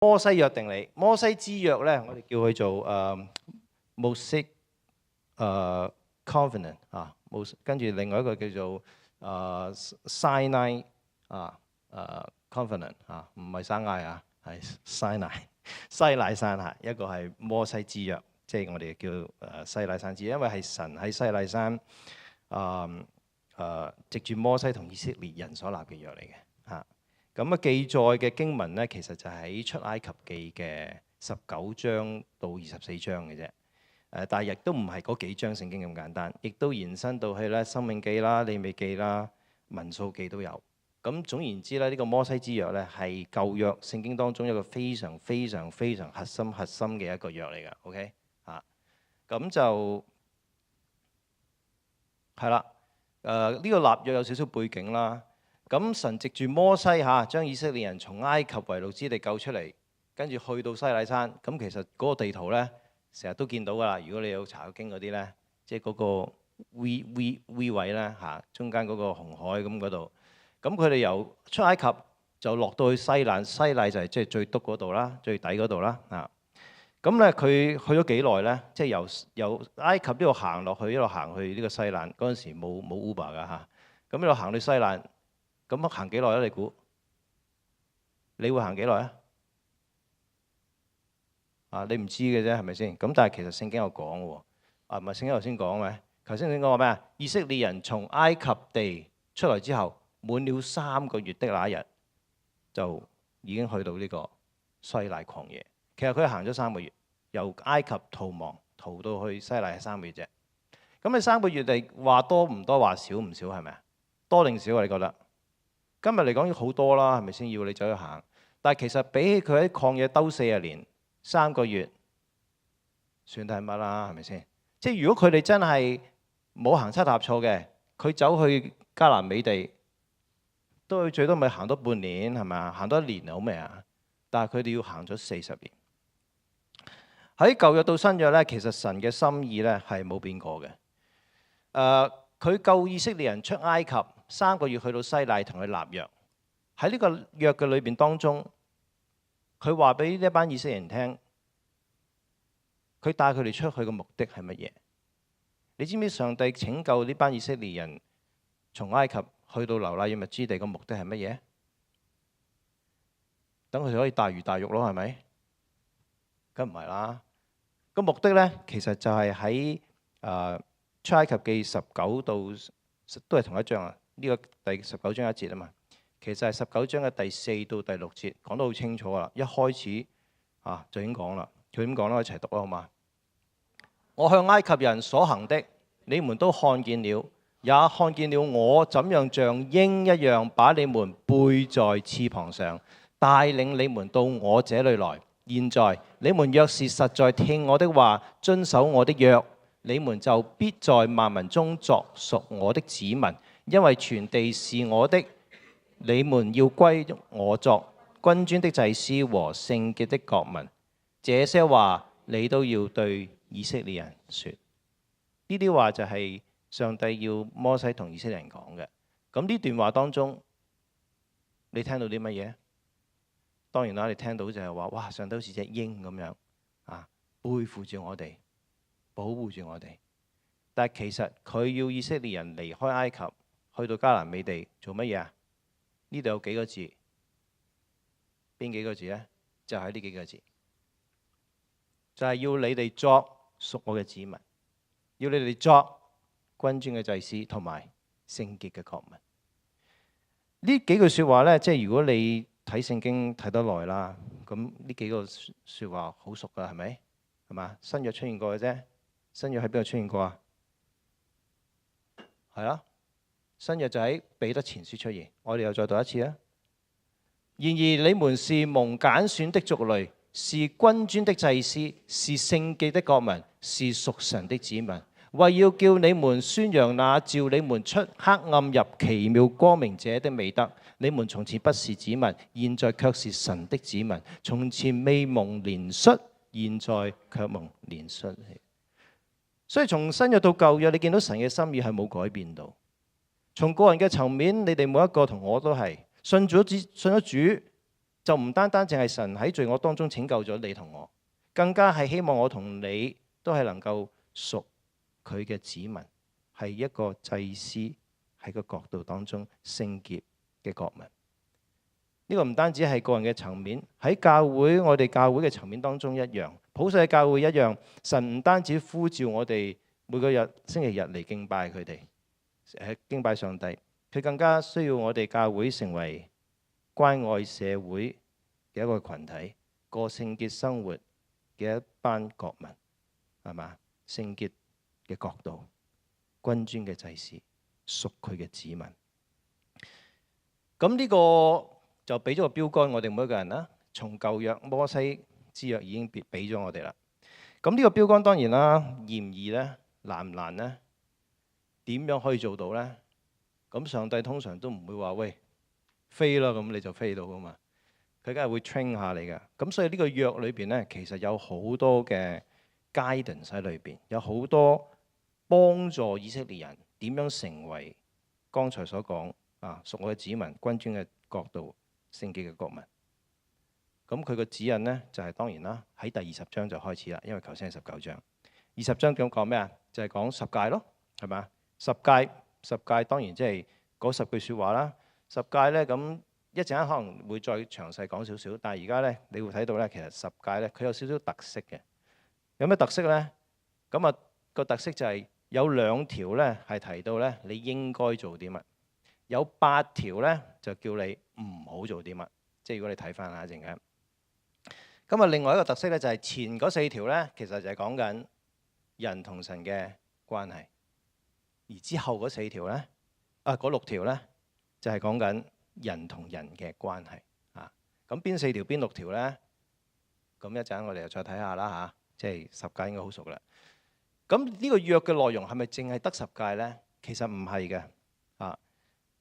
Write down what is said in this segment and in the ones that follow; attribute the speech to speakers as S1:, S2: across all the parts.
S1: 摩西約定你，摩西之約咧，我哋叫佢做Mosaic Covenant 啊，跟住另外一個叫做Sinai Covenant 啊，唔係山崖啊，係西乃山嚇，一個係摩西之約，即係我哋叫西乃山之約，因為係神喺西乃山藉住摩西同以色列人所立嘅約嚟嘅嚇。咁記載嘅經文咧，其實就喺出埃及記嘅19章到24章嘅啫。但係亦都唔係嗰幾章聖經咁簡單，亦都延伸到去咧申命記啦、利未記啦、民數記都有。咁總言之咧，呢個摩西之約咧係舊約聖經當中一個非常非常非常核心嘅一個約嚟㗎。OK 嚇，咁就係啦。呢個立約有少少背景啦。咁神藉住摩西將以色列人從埃及為奴之地救出嚟，跟住去到西乃山。咁其實嗰個地圖咧，成日都見到㗎啦。如果你有查經嗰啲咧，即係嗰個 V 位咧中間嗰個紅海咁嗰度。咁佢哋由出埃及就落到去西乃，西乃就係即係最篤嗰度啦，最底嗰度啦咁咧佢去咗幾耐咧？即係由埃及呢度行落去，一路行去呢個西乃。嗰陣時冇 Uber 㗎咁一路行到西乃。咁行幾耐咧？你估？你會行幾耐啊？你唔知嘅啫，係咪先？咁但係其實聖經有講嘅喎。唔係聖經頭先講咩？頭先聖經講話咩啊？以色列人從埃及地出來之後，滿了3個月的那一日，就已經去到呢個西乃曠野。其實佢行咗3個月，由埃及逃到去西乃係3個月啫。咁你3個月嚟話多唔多？話少唔少？係咪啊？多定少啊？你覺得？今日嚟講要好多啦，係咪先？要你走去行，但係其實比起佢喺曠野兜40年3個月，算得係乜啦？係咪先？即係如果佢哋真係冇行差踏錯嘅，佢走去迦南美地，都最多咪行多半年係咪啊？行多1年好未啊？但係佢哋要行咗40年。喺舊約到新約咧，其實神嘅心意咧係冇變過嘅。佢救以色列人出埃及3個月去到西乃同佢立約，喺呢個約嘅裏邊當中，佢話俾呢一班以色列人聽，佢帶佢哋出去嘅目的係乜嘢？你知唔知上帝拯救呢班以色列人從埃及去到流奶與蜜之地嘅目的係乜嘢？等佢哋可以大魚大肉咯，係咪？梗唔係啦。個目的咧，其實就係喺出埃及記19到都係同一章啊。呢個第19章1節啊嘛，其實係19章嘅第4到第6節講得好清楚啦。一開始就已經講啦，佢點講啦？一齊讀啦，好嘛？我向埃及人所行的，你們都看見了，也看見了我怎樣像鷹一樣把你們背在翅膀上，帶領你們到我這裏來。現在你們若是實在聽我的話，遵守我的約，你們就必在萬民中作屬我的子民。因為全地是我的，你們要歸我作君尊的祭司和聖潔的國民。這些話你都要對以色列人說。呢啲話就係上帝要摩西同以色列人講嘅。咁呢段話當中，你聽到啲乜嘢？當然啦，你聽到就係話，哇！上帝好似隻鷹咁樣背負住我哋，保護住我哋。但係其實佢要以色列人離開埃及，去到迦南美地做乜嘢啊？呢度有幾個字？邊幾個字呢？就係呢幾個字，就係要你哋作屬我嘅子民，要你哋作君尊嘅祭司同埋聖潔嘅國民。呢幾句説話呢，即係如果你睇聖經睇得耐啦，咁呢幾個説話好熟噶，係咪？係嘛？新約出現過嘅啫，新約喺邊度出現過啊？係啊，新約就喺彼得前書出現。我哋又再讀一次啊。然而你們是蒙揀選的族類，是君尊的祭司，是聖潔的國民，是屬神的子民，為要叫你們宣揚那召你們出黑暗入奇妙光明者的美德。你們從前不是子民，現在卻是神的子民；從前未蒙憐恤，現在卻蒙憐恤。所以從新約到舊約，你見到神嘅心意係冇改變到。從個人嘅層面，你哋每一個同我都係信咗主，就唔單單淨係神喺罪惡當中拯救咗你同我，更加係希望我同你都係能夠屬佢嘅子民，係一個祭司喺個國度當中聖潔嘅國民。呢個唔單止係個人嘅層面，喺教會我哋教會嘅層面當中一樣，普世嘅教會一樣。神唔單止呼召我哋每個星期日嚟敬拜佢哋，敬拜上帝，佢更加需要我哋教會成為關愛社會嘅一個群體，過聖潔生活嘅一班國民，係嘛？聖潔嘅國度，君尊嘅祭司，屬佢嘅子民。咁呢個就俾咗個標杆我哋每一個人啦。從舊約摩西之約已經俾咗我哋啦。咁呢個標杆當然啦，易唔易呢？難唔難呢？點樣可以做到呢？咁上帝通常都唔會話喂，飛啦，咁你就飛到噶嘛。佢梗係會 train 下你㗎。咁所以呢個約裏邊呢，其實有好多嘅 guidance 喺裏邊，有好多幫助以色列人點樣成為剛才所講屬我嘅子民、君尊嘅國度、聖潔嘅國民。咁佢個指引呢，就係當然啦，喺第20章就開始啦，因為頭先係19章。20章咁講咩啊？就係講十誡咯，係咪？十誡當然即係嗰10句説話啦。十誡呢，咁一陣間可能會再詳細講少少，但係而家呢，你會睇到呢，其實十誡呢，佢有少少特色嘅。有咩特色呢？咁啊個特色就係有2條呢係提到呢，你應該做啲乜，有8條呢就叫你唔好做啲乜。即係如果你睇翻下一陣間。咁啊，另外一個特色咧，就係前嗰4條咧，其實就係講緊人同神嘅關係；而之後嗰4條咧，嗰6條咧，就係講緊人同人嘅關係啊。咁邊4條邊6條咧？咁一陣我哋又再睇下啦嚇。即係十誡應該好熟啦。咁呢個約嘅內容係咪淨係得十誡咧？其實唔係嘅啊。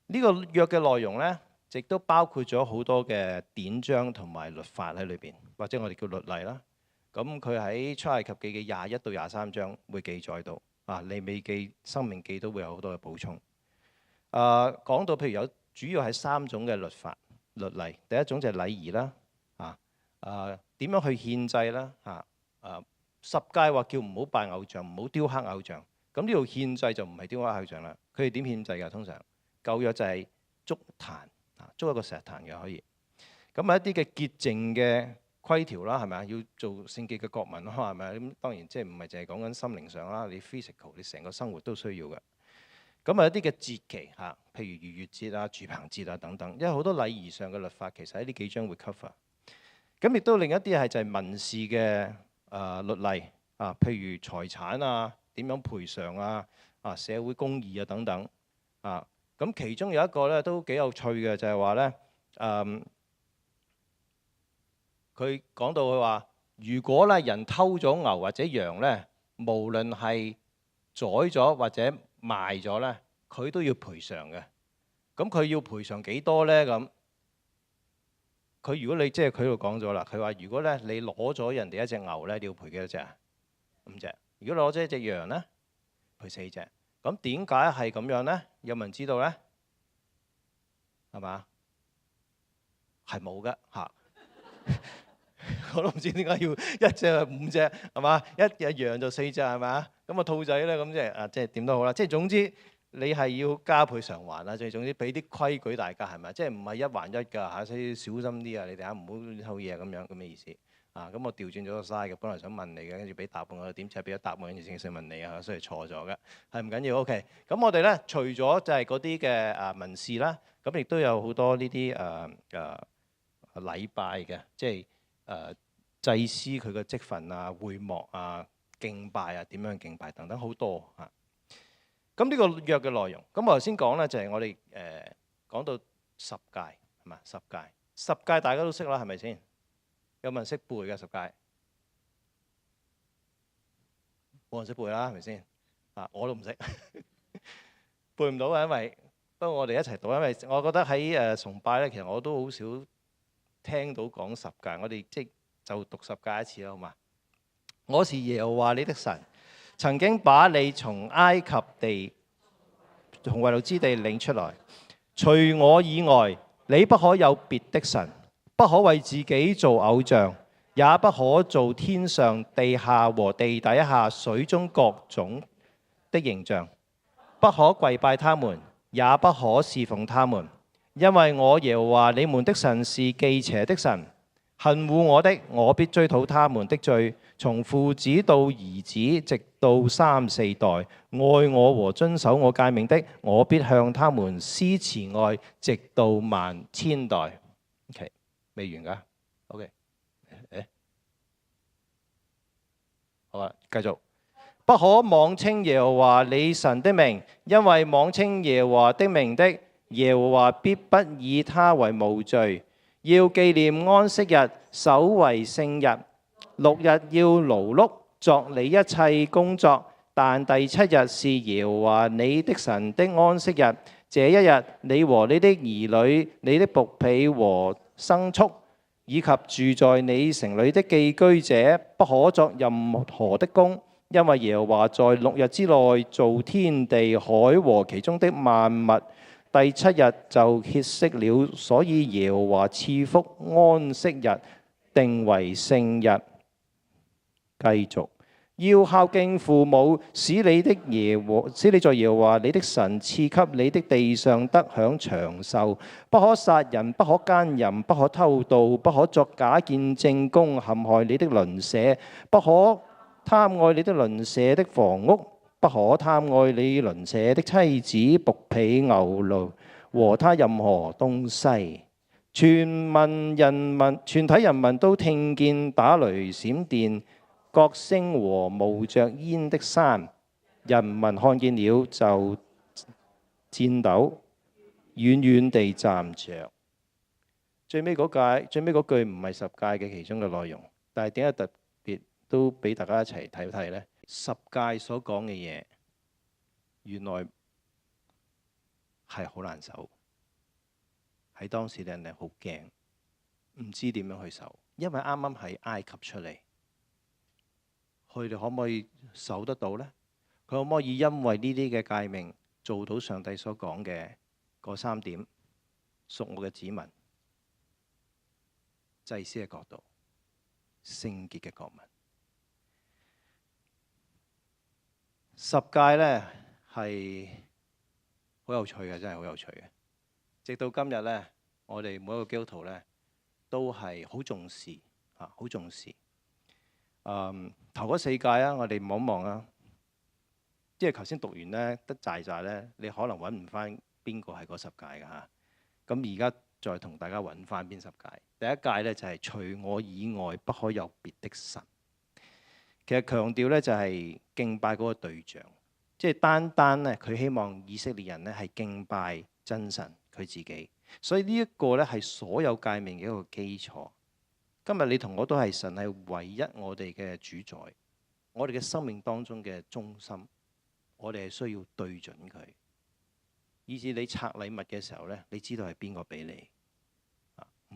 S1: 呢個約嘅內容咧，亦都包括咗好多嘅典章同埋律法喺裏邊，或者我哋叫律例啦。咁佢喺出埃及記嘅21到23章會記載到，利未記、申命記都會有好多嘅補充。講到譬如有主要係3種嘅律法律例，第一種就係禮儀啦，點樣去獻祭啦，十誡話叫唔好拜偶像，唔好雕刻偶像。咁呢度獻祭就唔係雕刻偶像啦。佢哋點獻祭㗎？通常舊約就係築壇。捉一個石壇嘅可以，咁啊一啲嘅潔淨嘅規條啦，係咪啊？要做聖潔嘅國民咯，係咪啊？咁當然即係唔係淨係講緊心靈上啦，你 physical 你成個生活都需要嘅。咁啊一啲嘅節期嚇，譬如逾越節啊、住棚節啊等等，因為好多禮儀上嘅律法其實喺呢幾章會 cover。咁亦都另一啲係就係民事嘅律例啊，譬如財產啊、點樣賠償啊、社會公義啊等等啊。咁其中有一個咧都幾有趣嘅，就係話咧，佢講到佢話，如果咧人偷咗牛或者羊咧，無論係宰咗或者賣咗咧，佢都要賠償嘅。咁佢要賠償幾多咧？咁佢如果你即係佢度講咗啦，佢話如果咧你攞咗人哋一隻牛咧，你要賠幾多隻啊？5隻。如果攞咗一隻羊咧，賠4隻。咁點解係咁樣呢？有冇人知道呢？係嘛？係冇㗎嚇，我都唔知點解要一隻5隻係嘛？一隻羊就4隻係嘛？咁啊兔仔呢，咁即係點都好啦。即係總之你係要加倍償還啦。即係總之俾啲規矩大家係咪？即係唔係一還一㗎嚇？所以小心啲啊！你哋嚇唔好偷嘢咁樣咁嘅意思。咁我調轉咗個 slide 嘅，本來想問你嘅，跟住俾答案我，點知係俾咗答案，跟住先想問你啊，所以錯咗嘅，係唔緊要 OK。咁我哋咧除咗就係嗰啲嘅民事啦，咁亦都有好多呢啲禮拜嘅，即係祭司佢嘅職分啊、會幕啊、敬拜啊、點樣敬拜等等好多嚇。咁呢個約嘅內容，咁我頭先講咧就係我哋講到十誡係嘛？十誡大家都識啦，係咪先？有冇人識背嘅十誡？冇人識背啦，係咪先？我都唔識，背唔到嘅，因為不過我哋一齊讀，因為我覺得喺崇拜咧，其實我都好少聽到講十誡，我哋就讀十誡一次啦，好嘛？我是耶和華你的神，曾經把你從埃及地、從為奴之地領出來，除我以外，你不可有別的神。不可為自己做偶像，也不可做天上、地下和地底下水中各種的形象，不可跪拜他們，也不可侍奉他們。因為我耶和華你們的神是忌邪的神，恨惡我的，我必追討他們的罪，從父子到兒子，直到三四代。愛我和遵守我誡命的，我必向他們施慈愛，直到萬千代。OK， 未完㗎？OK， 好啦，繼續。不可妄稱耶和華你神的名，因為妄稱耶和華的名的，耶和華必不以他為無罪。要紀念安息日，守為聖日。6日要勞碌，作你一切工作，但第7日是耶和華你的神的安息日。這一日，你和你的兒女、你的僕婢和牲畜，以及住在你城裏的寄居者，不可作任何的工。因為耶和華在6日之內造天地海和其中的萬物，第7日就歇息了，所以耶和華賜福安息日，定為聖日。繼續，要孝敬父母，使你在耶和華你的神賜給你的地上得享長壽。不可殺人，不可姦淫，不可偷盜，不可作假見證供陷害你的鄰舍，不可貪愛你的鄰舍的房屋，不可貪愛你鄰舍的妻子、僕婢、牛驢和他任何東西。全體人民都聽見打雷閃電、角聲和冒着煙的山，人民看見了就顫抖，遠遠地站着。最尾嗰句唔係十誡嘅其中嘅內容，但係點解特別都俾大家一齊睇睇呢？十誡所講嘅嘢，原來係好難守，喺當時嘅人係好驚，唔知點樣去守，因為啱啱喺埃及出嚟，佢哋可唔可以守得到呢？佢可唔可以因為呢啲嘅誡命做到上帝所講嘅嗰3點，屬我嘅子民、祭司嘅國度、聖潔嘅國民？十誡呢係好有趣嘅，真係好有趣嘅。直到今日呢，我哋每一個基督徒呢都係好重視啊，好重視。頭嗰4誡啊，我哋望一望啊，即係頭先讀完呢，得寨呢，你可能揾唔翻邊個係嗰10誡㗎嚇。咁而家再同大家揾翻邊10誡。第一誡呢就係除我以外不可有別的神。其實強調呢就係敬拜嗰個對象，即係單單呢，佢希望以色列人呢係敬拜真神佢自己。所以呢一個呢係所有誡命嘅一個基礎。今日你同我都係神係唯一我哋嘅主宰，我哋嘅生命當中嘅中心，我哋係需要對準佢，以至你拆禮物嘅時候呢，你知道係邊個俾你，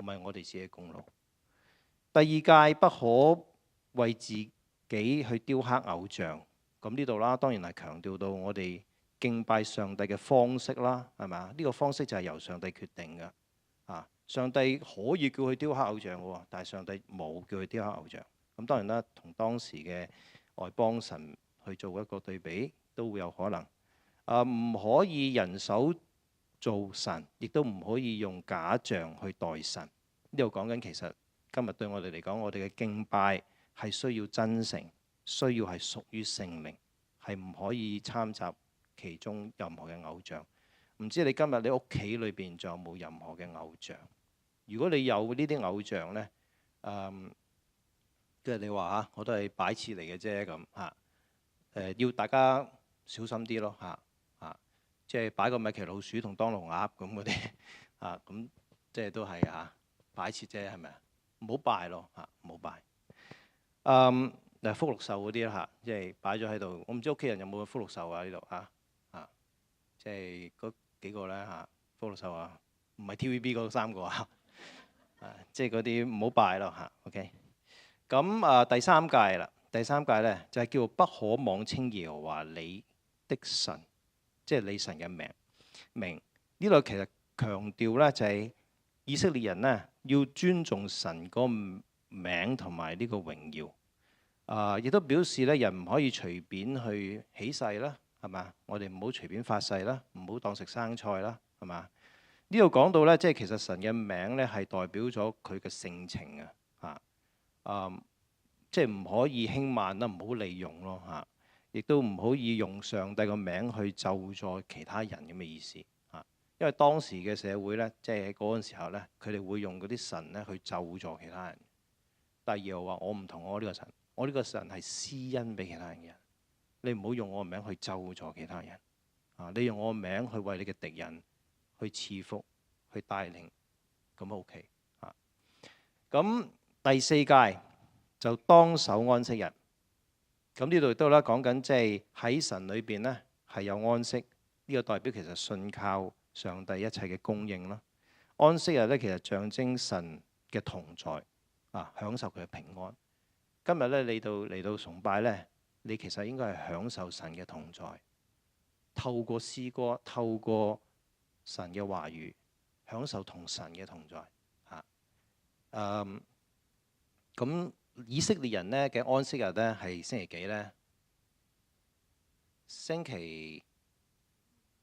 S1: 唔係我哋自己功勞。第2誡不可為自己去雕刻偶像，咁呢度啦，當然係強調到我哋敬拜上帝嘅方式啦，係咪啊？呢個方式就係由上帝決定嘅。上帝可以叫佢雕刻偶像嘅，但係上帝冇叫佢雕刻偶像。咁當然啦，同當時嘅外邦神去做一個對比，都會有可能。唔可以人手做神，亦都唔可以用假象去代神。呢度講緊其實今日對我哋嚟講，我哋嘅敬拜係需要真誠，需要係屬於聖靈，係唔可以參雜其中任何嘅偶像。唔知你今日你屋企裏邊仲有冇任何嘅偶像？如果你有呢啲偶像呢，即係你話嚇，我都係擺設嚟嘅啫咁嚇。要大家小心啲咯嚇嚇，即係擺個米奇老鼠同當籠鴨咁嗰啲嚇，咁即係都係嚇擺設啫，係咪啊？唔好拜咯嚇，唔好拜。福祿壽嗰啲啦嚇，即係擺咗喺度。我唔知屋企人有冇福祿壽啊？呢度嚇嚇，即係嗰幾個咧嚇，福祿壽啊，唔係 TVB 嗰3個啊，即係嗰啲唔好拜咯嚇。OK， 咁第3誡啦，第3誡咧就係叫不可妄稱耶和華你的神，即係你神嘅名。呢度其實強調咧就係以色列人呢要尊重神個名同埋呢個榮耀，亦都表示咧人唔可以隨便去起誓啦，係嘛？我哋唔好隨便發誓啦，唔好當食生菜啦，係嘛？呢度講到咧，即係其實神嘅名咧係代表咗佢嘅性情即係唔可以輕慢啦，唔好利用咯嚇，亦都唔可以用上帝個名去咒詛其他人咁嘅意思嚇。因為當時嘅社會咧，即係喺嗰陣時候咧，佢哋會用嗰啲神咧去咒詛其他人。但係耶和華話：我唔同我呢個神，我呢個神係施恩俾其他人嘅。你唔好用我個名去咒詛其他人你用我個名去為你嘅敵人去賜福、去帶領，咁 OK 咁第四誡就當守安息日。咁呢度亦都啦，講緊即係喺神裏邊呢係有安息，呢個代表其實信靠上帝一切嘅供應啦。安息日呢，其實象徵神嘅同在享受佢嘅平安。今日呢，你嚟到崇拜呢，你其實應該係享受神嘅同在，透過詩歌，透過神嘅話語，享受同神嘅同在咁以色列人呢嘅安息日呢係星期幾呢？星期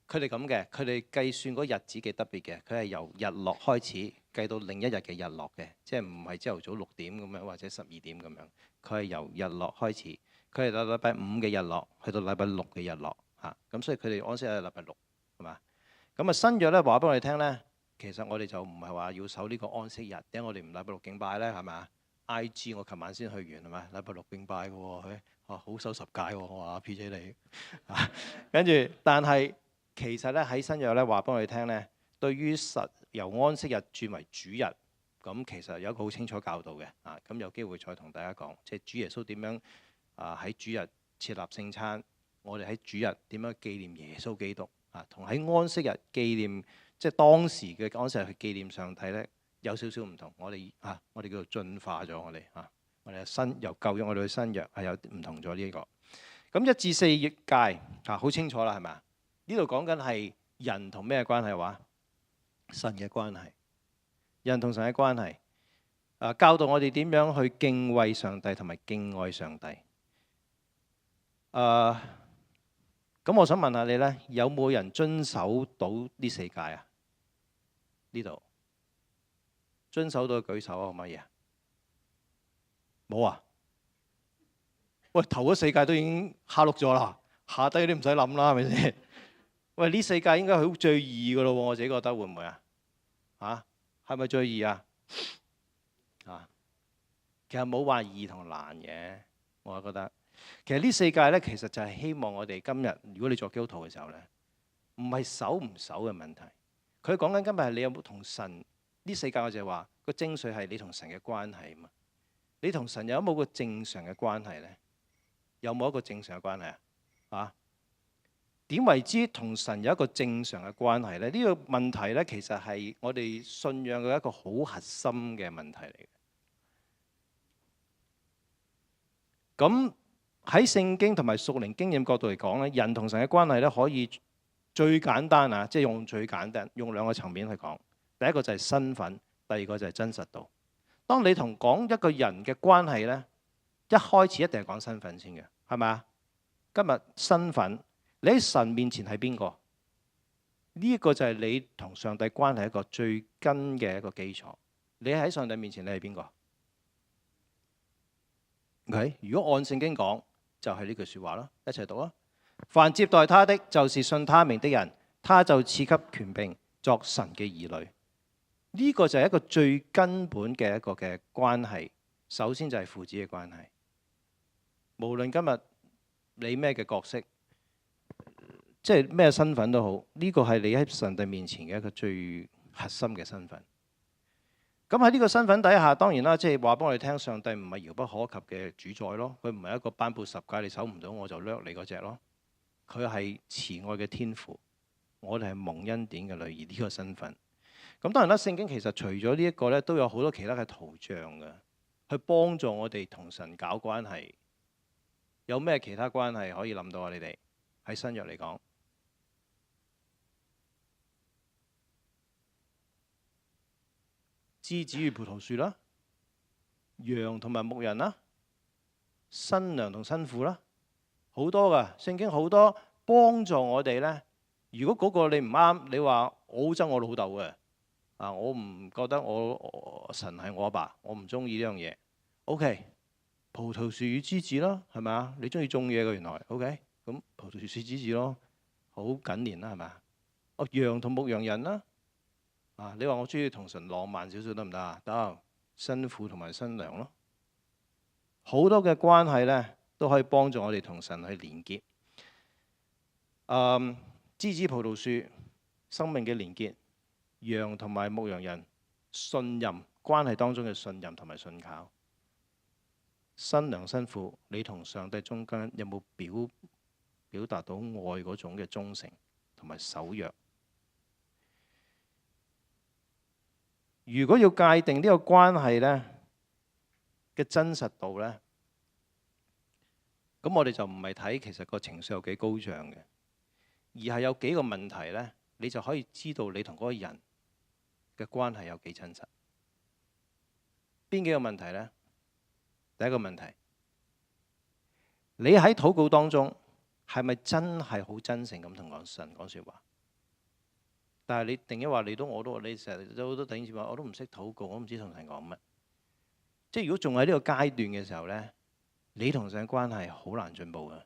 S1: 佢哋咁嘅，佢哋計算嗰日子幾特別嘅，佢係由日落開始計到另一日嘅日落嘅，即係唔係朝頭早6點咁樣或者12點咁樣，佢係由日落開始，佢係到禮拜5嘅日落，去到禮拜6嘅日落咁所以佢哋安息日係禮拜6係嘛？咁新約呢話俾我哋聽呢，其實我哋就唔係話要守呢個安息日，點解我哋唔禮拜6敬拜呢？係咪？IG 我琴晚先去完係咪？禮拜6敬拜嘅喎，好守10誡喎，我話 PJ 你跟住，但係其實咧喺新約咧話俾我哋聽咧，對於由安息日轉為主日，咁其實有一個好清楚教導嘅咁有機會再同大家講，即係主耶穌點樣喺主日設立聖餐，我哋喺主日點樣紀念耶穌基督同喺安息日紀念即係當時嘅安息日去紀念上帝咧。有少少唔同，我哋叫做進化咗，我哋由舊約我哋去新約係有唔同咗呢個。咁1至4誡好清楚啦，係咪啊？呢度講緊係人同咩關係話？神嘅關係，人同神嘅關係教導我哋點樣去敬畏上帝同埋敬愛上帝。咁我想問下你呢，有冇人遵守到呢4誡啊？呢度。遵守到舉手可唔可以啊？冇啊！喂，頭嗰4誡都已經蝦碌咗啦，下低啲唔使諗啦，係咪先？喂，呢4誡應該係好最易噶咯喎，我自己覺得會唔會啊？係咪最易啊？其實冇話易同難嘅，我覺得。其實呢4誡咧，其實就係希望我哋今日，如果你作基督徒嘅時候咧，唔係守唔守嘅問題。佢講緊今日係你有冇同神。呢4誡我就係話個精髓係你同神嘅關係啊嘛，你同神有冇個正常嘅關係呢？有冇一個正常嘅關係啊？點為之同神有一個正常嘅關係呢？呢個問題呢，其實係我哋信仰嘅一個好核心嘅問題嚟嘅。咁喺聖經同埋屬靈經驗角度嚟講咧，人同神嘅關係呢，可以最簡單即係用最簡單用2個層面去講。第一個就係身份，第二個就係真實度。當你同講一個人嘅關係呢，一開始一定係講身份先嘅，係咪啊？今日身份，你喺神面前係邊個？呢個就係你同上帝關係一個最根嘅一個基礎。你喺上帝面前，你係邊個？OK，如果按聖經講，就係呢句説話咯，一齊讀啊！凡接待他的，就是信他名的人，他就賜給權柄作神嘅兒女。呢個就係一個最根本嘅一個嘅關係。首先就係父子嘅關係。無論今日你咩嘅角色，即係咩身份都好，呢個係你喺上帝面前嘅一個最核心嘅身份。咁喺呢個身份底下，當然啦，即係話俾我哋聽，上帝唔係遙不可及嘅主宰咯。佢唔係一個頒布10誡你守唔到我就掠你嗰隻咯。佢係慈愛嘅天父，我哋係蒙恩典嘅女兒，呢個身份。咁當然啦，聖經其實除咗呢一個咧，都有好多其他嘅圖像嘅，去幫助我哋同神搞關係。有咩其他關係可以諗到啊？你哋喺新約嚟講，枝子與葡萄樹啦，羊同埋牧人啦，新娘同新婦啦，好多噶。聖經好多幫助我哋呢。如果嗰個你唔啱，你話我好憎我老豆嘅我唔覺得神係我阿爸，我唔中意呢樣嘢。OK， 葡萄樹與枝子咯，係咪啊？你中意種嘢嘅原來 OK， 咁葡萄樹與枝子咯，好緊連啦，係咪啊？羊同牧羊人啦。你話我中意同神浪漫少少得唔得啊？得，新婦同埋新娘咯，好多嘅關係呢，都可以幫助我哋同神去連結。枝子葡萄樹，生命嘅連結；羊同埋牧羊人，信任關係當中嘅信任同埋信靠。新娘新婦，你同上帝中間有冇表達到愛嗰種嘅忠誠同埋守約？如果要界定呢個關係呢嘅真實度呢，咁我哋就唔係睇其實個情緒有幾高漲嘅，而係有幾個問題呢，你就可以知道你同嗰個人嘅關係有幾真實。邊幾個問題呢？第一個問題，你喺禱告當中係咪真係好真誠咁同神講説話？但係你定一話你成日都好多弟兄姊妹話我都唔識禱告，我唔知同神講乜。即係如果仲喺呢個階段嘅時候呢，你同神關係好難進步嘅。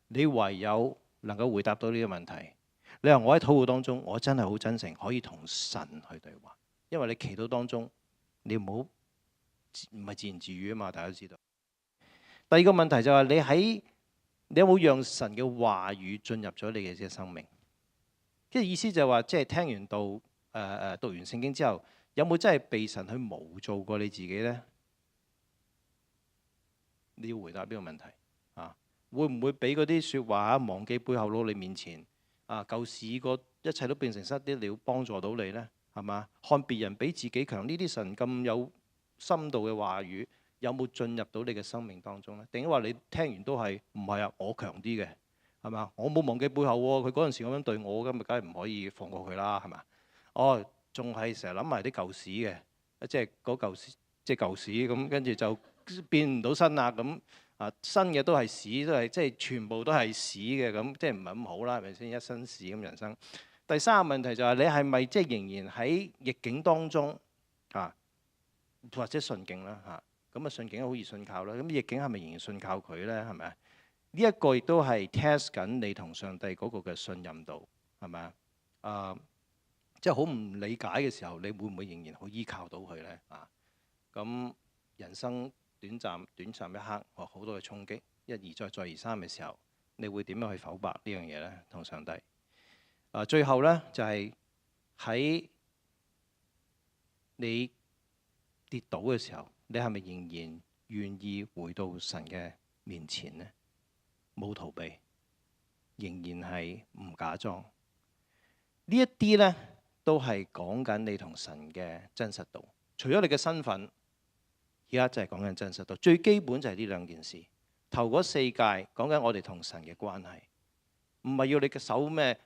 S1: 你唯有能夠回答到呢個問題。你話我喺禱告當中，我真係好真誠，可以同神去對話。因為你祈禱當中，你唔係自言自語啊嘛，大家都知道。第二個問題就係你有冇讓神嘅話語進入咗你嘅生命？即係意思就係話，即係聽完道讀完聖經之後，有冇真係被神去模造過你自己呢？你要回答呢個問題啊！會唔會俾嗰啲説話忘記背後攞你面前舊事個一切都變成失啲料，幫助到你呢？係嘛？看別人比自己強，呢啲神咁有深度嘅話語，有冇進入到你嘅生命當中呢？定係話你聽完都係唔係啊？我強啲嘅。係嘛？我冇忘記背後喎，佢嗰陣時咁樣對我，咁咪梗係唔可以放過佢啦，係嘛？仲係成日諗埋啲舊屎嘅，即係嗰舊屎，即係舊屎咁，跟住就變唔到新啦咁新嘅都係屎，都係即係全部都係屎嘅咁，即係唔係咁好啦？係咪先？一身屎咁人生。第三個問題就係你係咪即係仍然喺逆境當中或者順境啦咁順境好易信靠啦，咁逆境係咪仍然信靠佢咧？係咪啊？呢一個亦都係 test 緊你同上帝嗰個嘅信任度，係咪啊？即係好唔理解嘅時候，你會唔會仍然好依靠到佢呢？咁人生短暫一刻，好多嘅衝擊，一而再，再而三嘅時候，你會點樣去剖白呢樣嘢呢？同上帝最後呢，就係喺你跌倒嘅時候，你係咪仍然願意回到神嘅面前呢？冇逃避，仍然係唔假裝。呢一啲呢，都係講緊你同神嘅真實度。除咗你嘅身份，而家就係講緊真實度。最基本就係呢兩件事。頭嗰四誡講緊我哋同神嘅關係，唔係要你嘅手咩？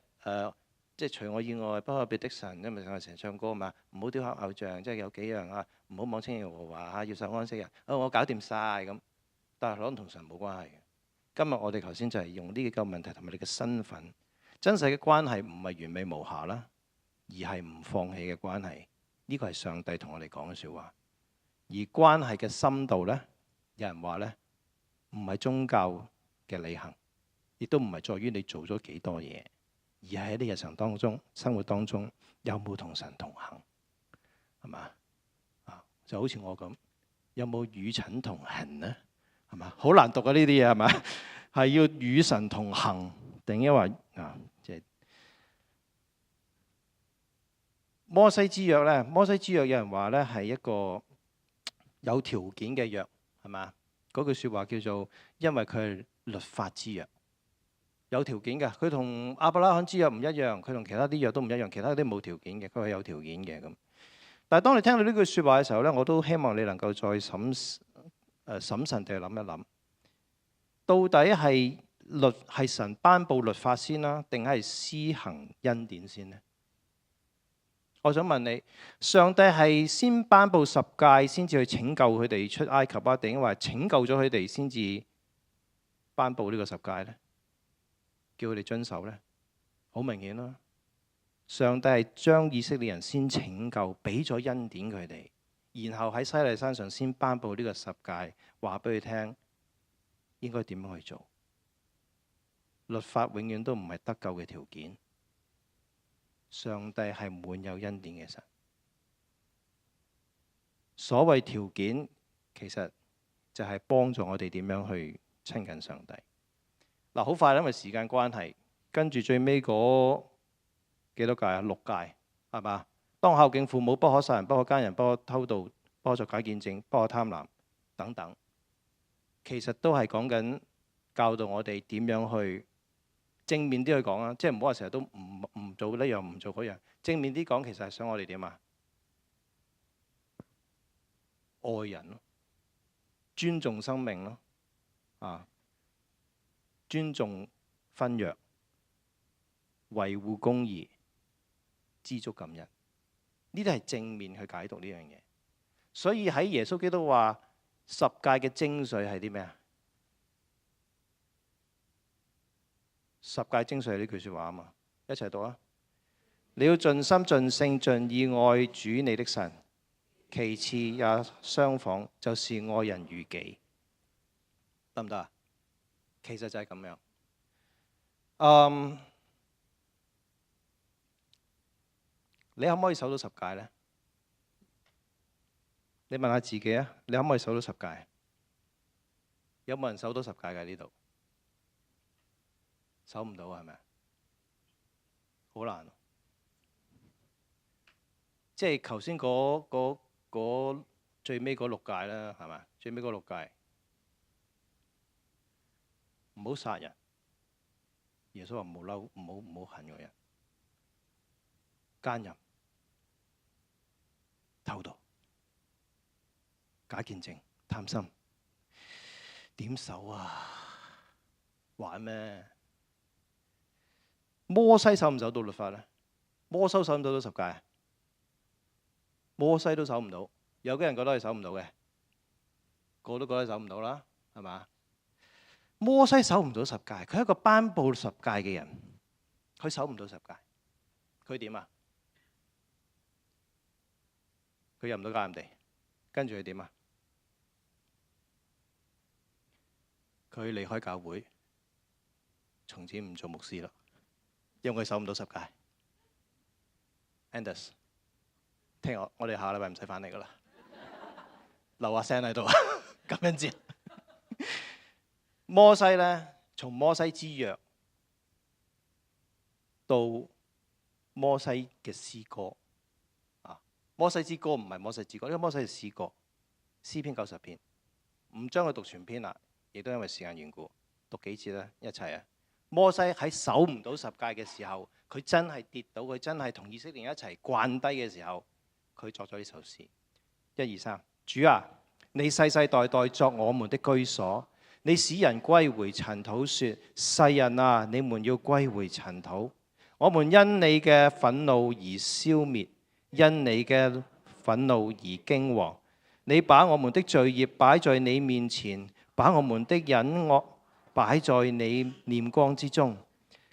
S1: 即係除我以外不可別的神，因為我成日唱歌嘛，唔好雕刻偶像，即係有幾樣唔好妄稱耶和華要守安息日。我搞掂晒咁，但係可能同神冇關係嘅。今日我哋頭先就係用呢幾個問題同埋你嘅身份，真實嘅關係唔係完美無瑕啦，而係唔放棄嘅關係。呢個係上帝同我哋講嘅説話。而關係嘅深度呢，有人話呢，唔係宗教嘅履行，亦都唔係在於你做咗幾多嘢，而係喺你日常當中、生活當中有冇同神同行，係嘛？就好似我咁，有冇與神同行呢？係嘛？好難讀啊！呢啲嘢係嘛？係要與神同行，定因為即係摩西之約咧？摩西之約有人話咧係一個有條件嘅約，係嘛？嗰句説話叫做因為佢係律法之約，有條件嘅。佢同亞伯拉罕之約唔一樣，佢同其他啲約都唔一樣，其他啲冇條件嘅，佢係有條件嘅咁。但係當你聽到呢句説話嘅時候咧，我都希望你能夠再審慎地諗一諗，到底係神頒布律法先啦，定係施行恩典先呢？我想問你，上帝係先頒布十誡先至去拯救佢哋出埃及啊，定話拯救咗佢哋先至頒布呢個十誡呢？叫佢哋遵守呢？好明顯啦，上帝係將以色列人先拯救，俾咗恩典佢哋，然後喺西奈山上先頒布呢個十誡，話俾佢聽應該點樣去做。律法永遠都唔係得救嘅條件。上帝係滿有恩典嘅神。所謂條件，其實就係幫助我哋點樣去親近上帝。嗱，好快，因為時間關係，跟住最尾嗰幾多誡啊？6誡係嘛？當孝敬父母，不可殺人，不可姦人，不可偷盜，不可作假見證，不可貪婪等等。其實都係講緊教導我哋點樣去正面啲去講啊，即係唔好話成日都唔做呢樣唔做嗰樣。正面啲講，其實係想我哋點啊？愛人咯，尊重生命咯，啊，尊重婚約，維護公義，知足感恩，呢啲係正面去解讀呢樣嘢。所以喺耶穌基督話十誡嘅精髓係啲咩啊？十誡精髓係呢句説話啊嘛，一齊讀啊！你要盡心盡性盡意愛主你的神，其次也相仿，就是愛人如己，得唔得啊？其實就係咁樣。你可唔可以守到十誡呢？你問下自己啊，你可唔可以守到十誡？有冇人守到十誡㗎？呢度守唔到係咪？好難。即係頭先嗰最尾嗰6誡啦，係咪？最尾嗰6誡，唔好殺人。耶穌話唔好嬲，唔好恨個人。奸淫、偷盜、假見證、貪心，點守啊？玩咩？摩西守唔守到律法呢？摩西守唔守到十誡？摩西都守唔到，有啲人覺得係守唔到嘅，個都覺得守唔到啦，係嘛？摩西守唔到十誡，佢係一個頒布十誡嘅人，佢守唔到十誡，佢點啊？佢入唔到迦南地，跟住佢點啊？佢離開教會，從此唔做牧師啦，因為佢守唔到十誡。Anders， 聽我哋下禮拜唔使返嚟噶啦，留下聲喺度，咁樣知。摩西呢，從摩西之約到摩西嘅詩歌啊，摩西之歌唔係摩西之歌，因為摩西係詩歌，詩篇90篇，唔將佢讀全篇啦，亦都因為時間緣故，讀幾次啦，一齊啊！摩西喺守唔到十誡嘅時候，佢真係跌倒，佢真係同以色列人一齊慣低嘅時候，佢作咗呢首詩。1、2、3，主啊，你世世代代作我們的居所，你使人歸回塵土，說世人啊，你們要歸回塵土。我們因你嘅憤怒而消滅，因你嘅憤怒而驚惶。你把我們的罪孽擺在你面前，把我們的隱惡擺在你臉光之中。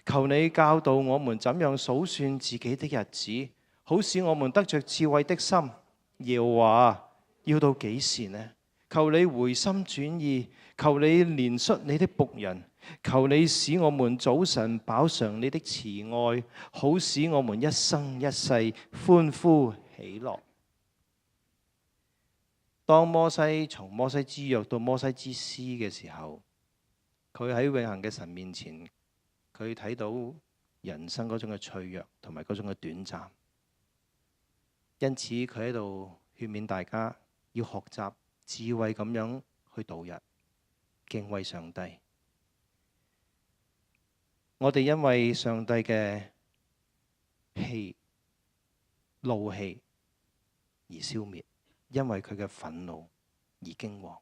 S1: 求你教導我們怎樣數算自己的日子，好使我們得着智慧的心。耶和華，要到幾時呢？求你回心轉意，求你憐恤你的僕人，求你使我們早晨飽嘗你的慈愛，好使我們一生一世歡呼喜樂。當摩西從摩西之約到摩西之詩嘅時候，佢喺永恆嘅神面前，佢睇到人生嗰種嘅脆弱同埋嗰種嘅短暫，因此佢喺度勸勉大家要學習智慧咁樣去度日，敬畏上帝。我哋因為上帝嘅怒氣而消滅，因為佢嘅憤怒而驚惶，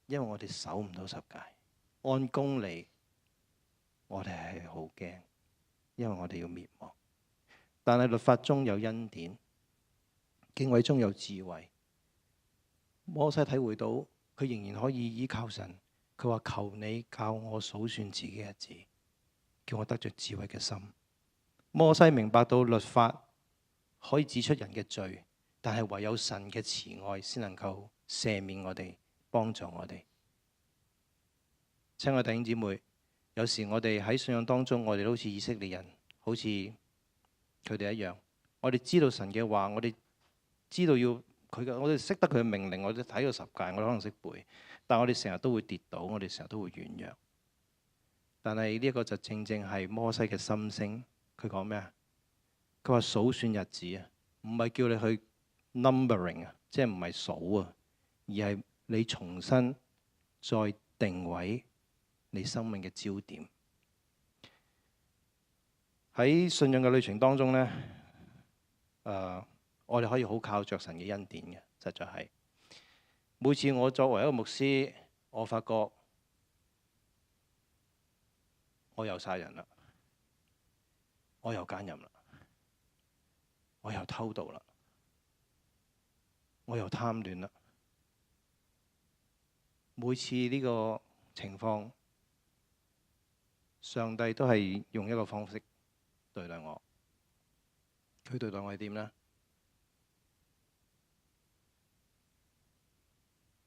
S1: 因為我哋守唔到十誡，按公理我哋係好驚，因為我哋要滅亡。但係律法中有恩典，敬畏中有智慧。摩西體會到佢仍然可以依靠神。佢話：求你教我數算自己嘅日子，叫我得着智慧嘅心。摩西明白到律法可以指出人嘅罪，但係唯有神嘅慈愛先能夠赦免我哋，幫助我哋。親愛弟兄姊妹，有時我哋喺信仰當中，我哋都好似以色列人，好似佢哋一樣。我哋知道神嘅話，我哋知道要佢嘅，我哋識得佢嘅命令，我哋睇到十誡，我哋可能識背，但我哋成日都會跌倒，我哋成日都會軟弱。但係呢一個就正正係摩西嘅心聲。佢講咩啊？佢話數算日子啊，唔係叫你去 numbering 啊，即係唔係數啊，而係你重新再定位你生命嘅焦點。喺信仰嘅旅程當中呢，我哋可以好靠着神嘅恩典嘅，實在係。每次我作為一個牧師，我發覺我又殺人啦，我又奸淫啦，我又偷盜啦，我又貪戀啦。每次呢個情況，上帝都係用一個方式對待我。佢對待我係點呢？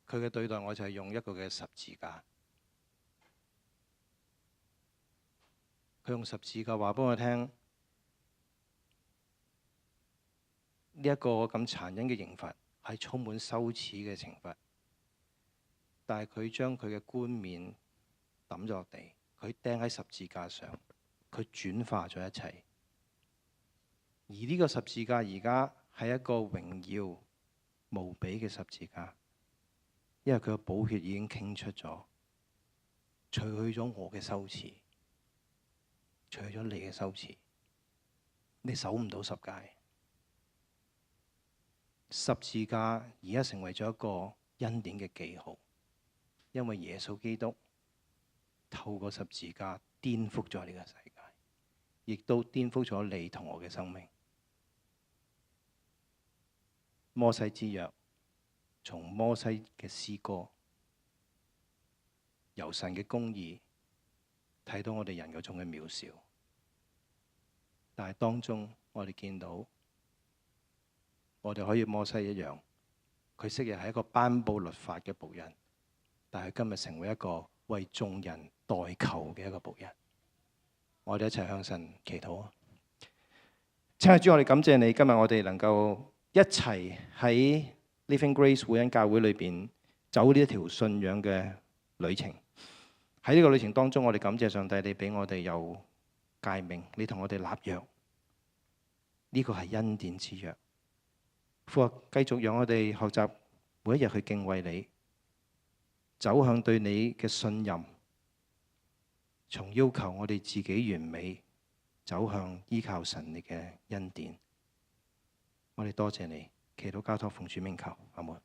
S1: 佢嘅對待我就係用一個嘅十字架。佢用十字架話俾我聽，呢一個咁殘忍嘅刑罰係充滿羞恥嘅懲罰。但係佢將佢嘅冠冕抌咗落地，佢釘喺十字架上，佢轉化咗一切。而呢個十字架而家係一個榮耀無比嘅十字架，因為佢嘅寶血已經傾出咗，除去咗我嘅羞恥，除去咗你嘅羞恥。你守唔到十誡，十字架而家成為咗一個恩典嘅記號，因為耶穌基督透過十字架顛覆咗呢個世界，亦都顛覆咗你同我嘅生命。摩西之約，從摩西嘅詩歌，由神嘅公義睇到我哋人嗰種嘅渺小，但係當中我哋見到，我哋可以摩西一樣，佢昔日係一個頒布律法嘅僕人，但係今日成為一個為眾人代求嘅一個僕人。我哋一齊向神祈禱啊！親愛的主，我哋感謝你，今日我哋能夠一齊喺 Living Grace 會恩教會裏邊走呢一條信仰嘅旅程。喺呢個旅程當中，我哋感謝上帝，你俾我哋有誡命，你同我哋立約，呢個係恩典之約。父啊，繼續讓我哋學習每一日去敬畏你，走向對你嘅信任，從要求我哋自己完美，走向依靠神你嘅恩典。我哋多謝你，祈禱交託奉主名求，阿門。